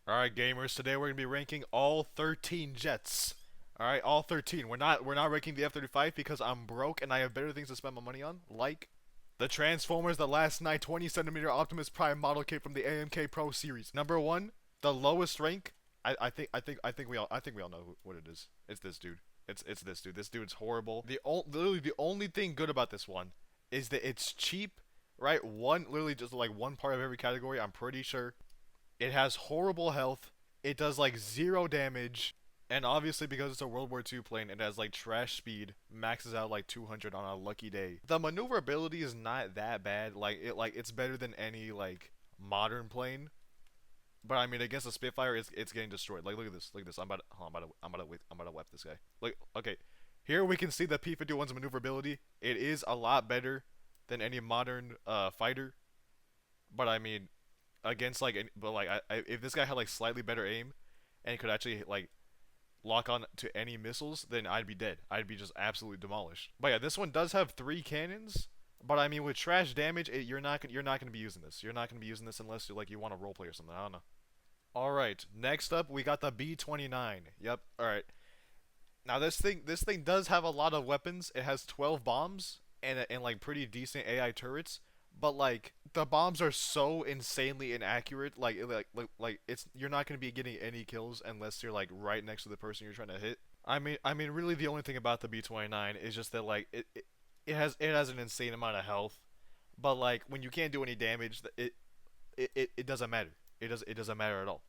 Alright, gamers, today we're gonna be ranking all 13 jets. Alright, all 13. We're not ranking the F-35 because I'm broke and I have better things to spend my money on, like the Transformers The Last Night 20 cm Optimus Prime model kit from the AMK Pro series. Number one, the lowest rank. I think we all know what it is. It's this dude. It's this dude. This dude's horrible. Literally the only thing good about this one is that it's cheap, right? Literally just like one part of every category, I'm pretty sure. It has horrible health. It does like zero damage. And obviously, because it's a World War II plane, it has like trash speed, maxes out like 200 on a lucky day. The maneuverability is not that bad. It's better than any like modern plane. But I mean, against a Spitfire, it's getting destroyed. Like, look at this, look at this. I'm about to whip this guy. Like, okay, here we can see the P-51's maneuverability. It is a lot better than any modern fighter. But I mean, if this guy had like slightly better aim and could actually like lock on to any missiles, then I'd be dead. I'd be just absolutely demolished. But yeah, this one does have 3 cannons. But I mean, with trash damage, you're not gonna be using this. You're not gonna be using this unless you want to roleplay or something. I don't know. All right, next up we got the B-29. Yep. All right. Now this thing does have a lot of weapons. It has 12 bombs and like pretty decent AI turrets, but like the bombs are so insanely inaccurate. It's you're not going to be getting any kills unless you're like right next to the person you're trying to hit. I mean really the only thing about the B-29 is just that like it has an insane amount of health, but like when you can't do any damage, it doesn't matter. It doesn't matter at all.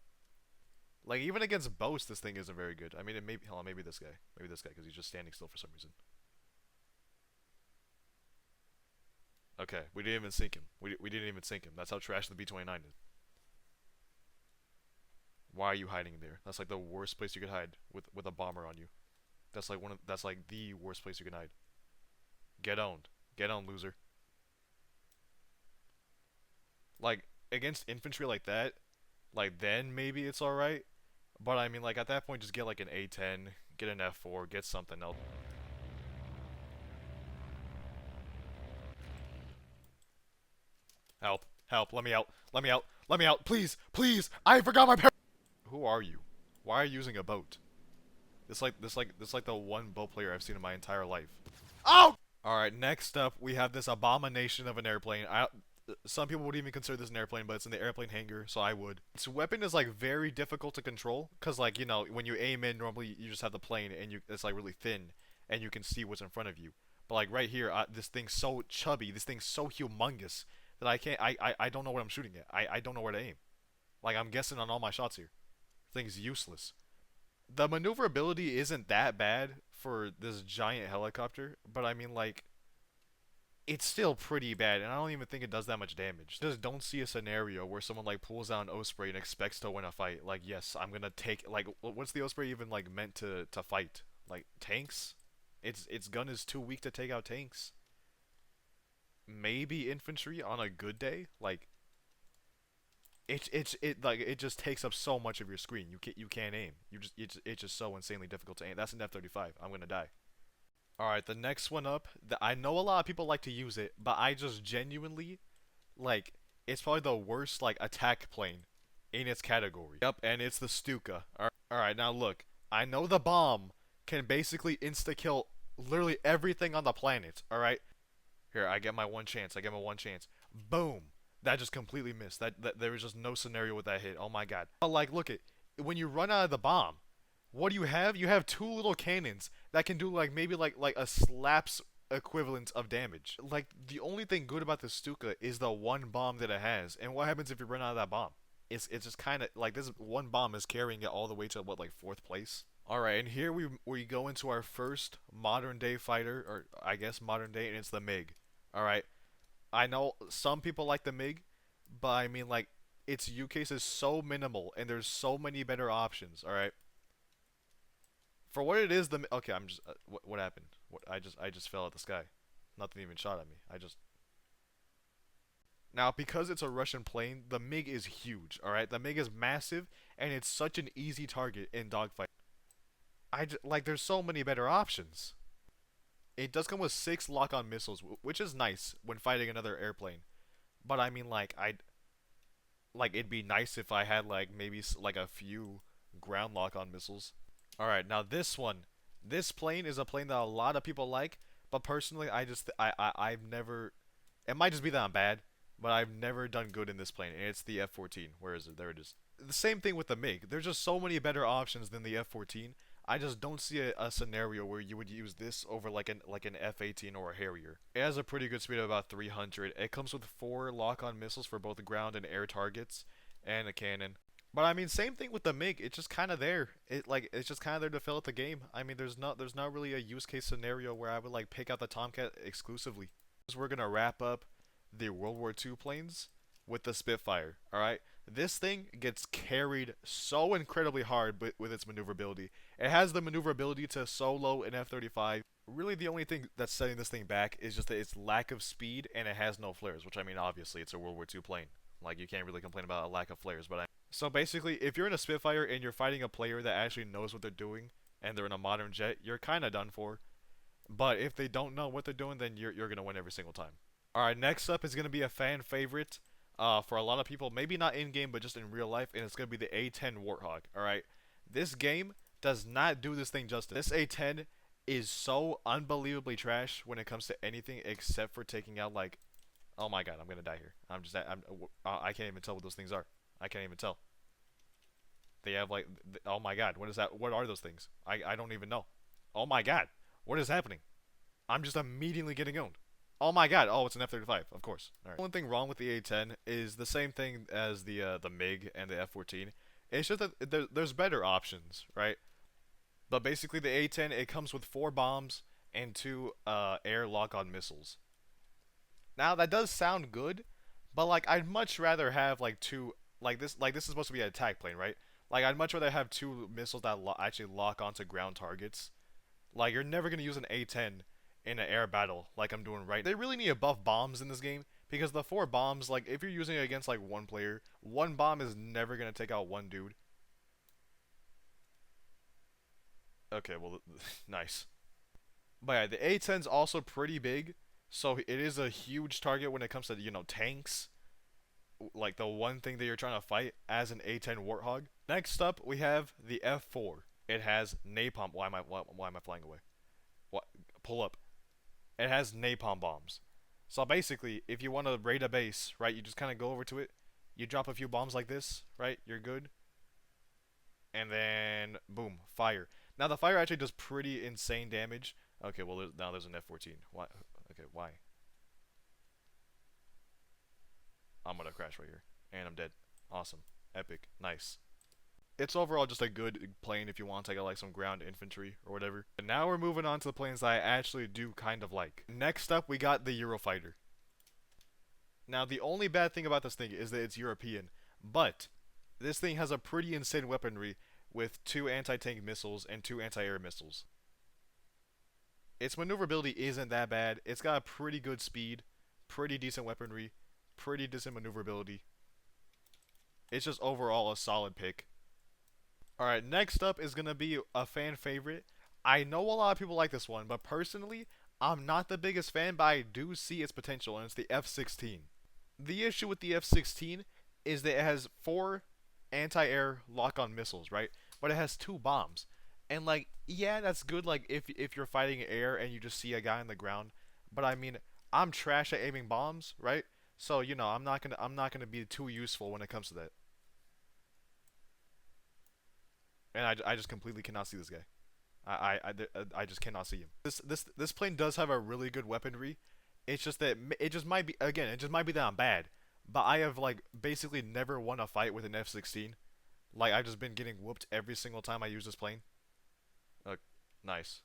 Like even against boats, this thing isn't very good. I mean, hold on, maybe this guy, because he's just standing still for some reason. Okay, we didn't even sink him. We didn't even sink him. That's how trash the B-29 is. Why are you hiding there? That's like the worst place you could hide with a bomber on you. That's like the worst place you can hide. Get owned. Get owned, loser. Like against infantry like that, like then maybe it's all right. But I mean, like at that point, just get like an A10, get an F4, get something else. Help! Help! Let me out! Let me out! Let me out! Please! Please! I forgot my Who are you? Why are you using a boat? This like the one boat player I've seen in my entire life. Oh! All right. Next up, we have this abomination of an airplane. Some people would even consider this an airplane, but it's in the airplane hangar, so I would. Its weapon is like very difficult to control, cause like when you aim in, normally you just have the plane and it's like really thin, and you can see what's in front of you. But like right here, this thing's so chubby, this thing's so humongous that I can't. I don't know what I'm shooting at. I don't know where to aim. Like I'm guessing on all my shots here. Thing's useless. The maneuverability isn't that bad for this giant helicopter, but I mean like it's still pretty bad, and I don't even think it does that much damage. Just don't see a scenario where someone like pulls out an Osprey and expects to win a fight. Like, yes, I'm gonna take like, what's the Osprey even like meant to fight? Like tanks? Its gun is too weak to take out tanks. Maybe infantry on a good day. Like it just takes up so much of your screen. You can't aim. It's just so insanely difficult to aim. That's an F-35. I'm gonna die. Alright, the next one up, I know a lot of people like to use it, but I just genuinely, like, it's probably the worst, like, attack plane in its category. Yep, and it's the Stuka. Alright, now look, I know the bomb can basically insta-kill literally everything on the planet, alright? Here, I get my one chance, I get my one chance. Boom! That just completely missed. There was just no scenario with that hit. Oh my god. But, like, look it, when you run out of the bomb, what do you have? You have two little cannons that can do like maybe like a slap's equivalent of damage. Like the only thing good about the Stuka is the one bomb that it has. And what happens if you run out of that bomb? It's just kind of like this one bomb is carrying it all the way to what, like fourth place. All right, and here we go into our first modern day fighter, or I guess modern day, and it's the MiG. All right, I know some people like the MiG, but I mean like its use case is so minimal, and there's so many better options. All right, for what it is, okay. I'm just what happened? I just fell out the sky. Nothing even shot at me. Now because it's a Russian plane, the MiG is huge. All right, the MiG is massive, and it's such an easy target in dogfight. Like there's so many better options. It does come with 6 lock-on missiles, which is nice when fighting another airplane. But I mean like like it'd be nice if I had like maybe like a few ground lock on missiles. All right, now this one, this plane is a plane that a lot of people like, but personally, I've never. It might just be that I'm bad, but I've never done good in this plane, and it's the F-14. Where is it? There it is. The same thing with the MiG. There's just so many better options than the F-14. I just don't see a scenario where you would use this over like an F-18 or a Harrier. It has a pretty good speed of about 300. It comes with 4 lock-on missiles for both ground and air targets, and a cannon. But I mean, same thing with the MiG. It's just kind of there. It's just kind of there to fill out the game. I mean, there's not really a use case scenario where I would like pick out the Tomcat exclusively. So we're gonna wrap up the World War II planes with the Spitfire. All right, this thing gets carried so incredibly hard with its maneuverability. It has the maneuverability to solo an F-35. Really, the only thing that's setting this thing back is just that its lack of speed, and it has no flares. Which I mean, obviously, it's a World War II plane. Like you can't really complain about a lack of flares. So basically, if you're in a Spitfire and you're fighting a player that actually knows what they're doing, and they're in a modern jet, you're kind of done for. But if they don't know what they're doing, then you're gonna win every single time. All right, next up is gonna be a fan favorite, for a lot of people, maybe not in game, but just in real life, and it's gonna be the A10 Warthog. All right, this game does not do this thing justice. This A10 is so unbelievably trash when it comes to anything except for taking out like, oh my god, I'm gonna die here. I can't even tell what those things are. I can't even tell. They have like, oh my god, what is that? What are those things? I don't even know. Oh my god, what is happening? I'm just immediately getting owned. Oh my god, oh, it's an F-35, of course. Alright. One thing wrong with the A-10 is the same thing as the MiG and the F-14. It's just that there's better options, right? But basically the A-10, it comes with 4 bombs and 2 air lock-on missiles. Now, that does sound good, but like I'd much rather have like 2, like this is supposed to be an attack plane, right? Like I'd much rather have 2 missiles that actually lock onto ground targets. Like you're never gonna use an A10 in an air battle like I'm doing right. They really need to buff bombs in this game because the 4 bombs, like if you're using it against like one player, one bomb is never gonna take out one dude. Okay, well, nice. But yeah, the A10's also pretty big, so it is a huge target when it comes to tanks. Like the one thing that you're trying to fight as an A10 Warthog. Next up, we have the F4. It has napalm. Why am I flying away? What? Pull up. It has napalm bombs. So basically, if you want to raid a base, right, you just kind of go over to it. You drop a few bombs like this, right? You're good. And then, boom, fire. Now, the fire actually does pretty insane damage. Okay, well, now there's an F-14. Why? Okay, why? I'm gonna crash right here. And I'm dead. Awesome. Epic. Nice. It's overall just a good plane if you want to take like some ground infantry or whatever. And now we're moving on to the planes that I actually do kind of like. Next up, we got the Eurofighter. Now, the only bad thing about this thing is that it's European, but this thing has a pretty insane weaponry with 2 anti-tank missiles and 2 anti-air missiles. Its maneuverability isn't that bad. It's got a pretty good speed, pretty decent weaponry, pretty decent maneuverability. It's just overall a solid pick. Alright, next up is going to be a fan favorite. I know a lot of people like this one, but personally, I'm not the biggest fan, but I do see its potential, and it's the F-16. The issue with the F-16 is that it has 4 anti-air lock-on missiles, right? But it has 2 bombs. And like, yeah, that's good like if you're fighting air and you just see a guy on the ground, but I mean, I'm trash at aiming bombs, right? So, I'm not going to be too useful when it comes to that. And I just completely cannot see this guy. I just cannot see him. This plane does have a really good weaponry. It's just that it just might be, again, it just might be that I'm bad. But I have like basically never won a fight with an F-16. Like I've just been getting whooped every single time I use this plane. Nice.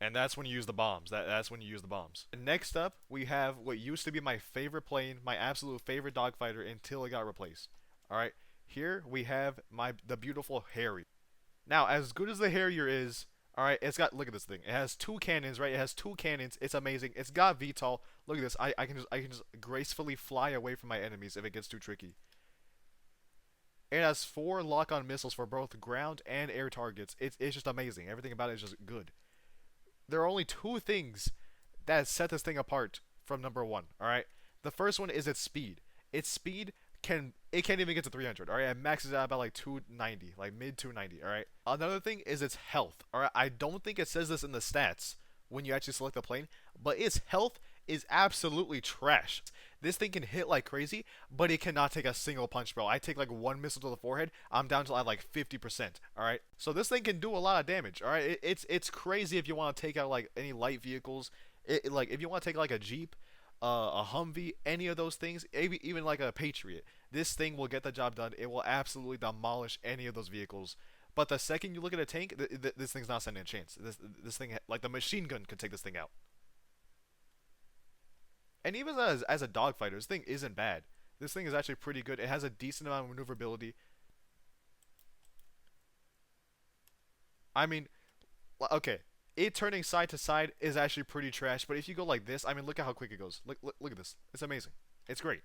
And that's when you use the bombs. That's when you use the bombs. Next up, we have what used to be my favorite plane, my absolute favorite dogfighter until it got replaced. All right. Here we have the beautiful Harrier. Now, as good as the Harrier is, all right, it's got, look at this thing. It has 2 cannons, right? It has 2 cannons. It's amazing. It's got VTOL. Look at this. I can just gracefully fly away from my enemies if it gets too tricky. It has 4 lock-on missiles for both ground and air targets. It's just amazing. Everything about it is just good. There are only 2 things that set this thing apart from number 1. All right. The first one is its speed. its speed can't even get to 300. All right, it maxes out about like 290, like mid 290. All right. Another thing is its health. All right, I don't think it says this in the stats when you actually select the plane, but its health is absolutely trash. This thing can hit like crazy, but it cannot take a single punch, bro. I take like one missile to the forehead, I'm down to like 50%. All right, so this thing can do a lot of damage. All right, it's crazy if you want to take out like any light vehicles. Like if you want to take like a Jeep, a Humvee, any of those things, even like a Patriot, this thing will get the job done. It will absolutely demolish any of those vehicles. But the second you look at a tank, this thing's not standing a chance. This thing, like the machine gun, could take this thing out. And even as a dogfighter, this thing isn't bad. This thing is actually pretty good. It has a decent amount of maneuverability. I mean, okay, it turning side to side is actually pretty trash. But if you go like this, I mean, look at how quick it goes. Look at this. It's amazing. It's great.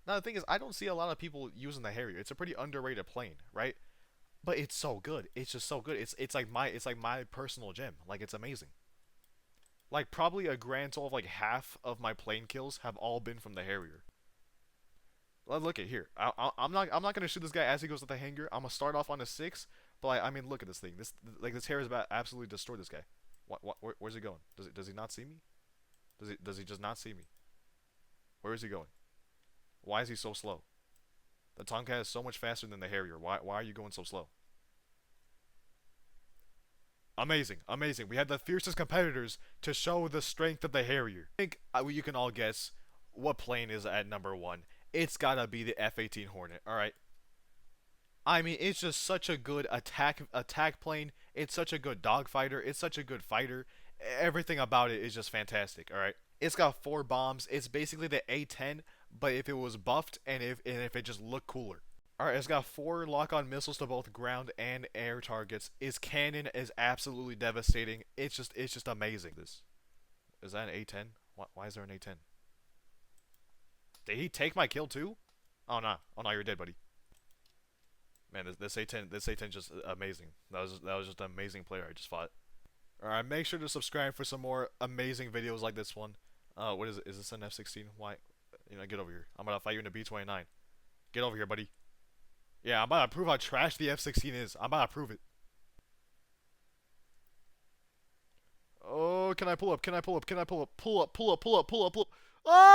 Now the thing is, I don't see a lot of people using the Harrier. It's a pretty underrated plane, right? But it's so good. It's just so good. It's like my personal gem. Like it's amazing. Like probably a grand total of like half of my plane kills have all been from the Harrier. Look at here. I'm not gonna shoot this guy as he goes to the hangar. I'm gonna start off on a 6, but like, I mean, look at this thing. This hair is about to absolutely destroy this guy. Where's he going? Does he not see me? Does he just not see me? Where is he going? Why is he so slow? The Tomcat is so much faster than the Harrier. Why are you going so slow? Amazing, amazing. We had the fiercest competitors to show the strength of the Harrier. I think you can all guess what plane is at number one. It's gotta be the F-18 Hornet. All right. I mean, it's just such a good attack plane. It's such a good dogfighter. It's such a good fighter. Everything about it is just fantastic. All right. It's got 4 bombs. It's basically the A-10, but if it was buffed and if it just looked cooler. Alright, it's got 4 lock-on missiles to both ground and air targets. Its cannon is absolutely devastating. It's just amazing. This is that an A10? Why is there an A10? Did he take my kill too? Oh no, oh no, you're dead, buddy. Man, this A10 just amazing. That was just an amazing player I just fought. Alright, make sure to subscribe for some more amazing videos like this one. What is it? Is this an F-16? Why? Get over here. I'm gonna fight you in a B-29. Get over here, buddy. Yeah, I'm about to prove how trash the F-16 is. I'm about to prove it. Oh, can I pull up? Can I pull up? Can I pull up? Pull up, pull up, pull up, pull up, pull up. Oh!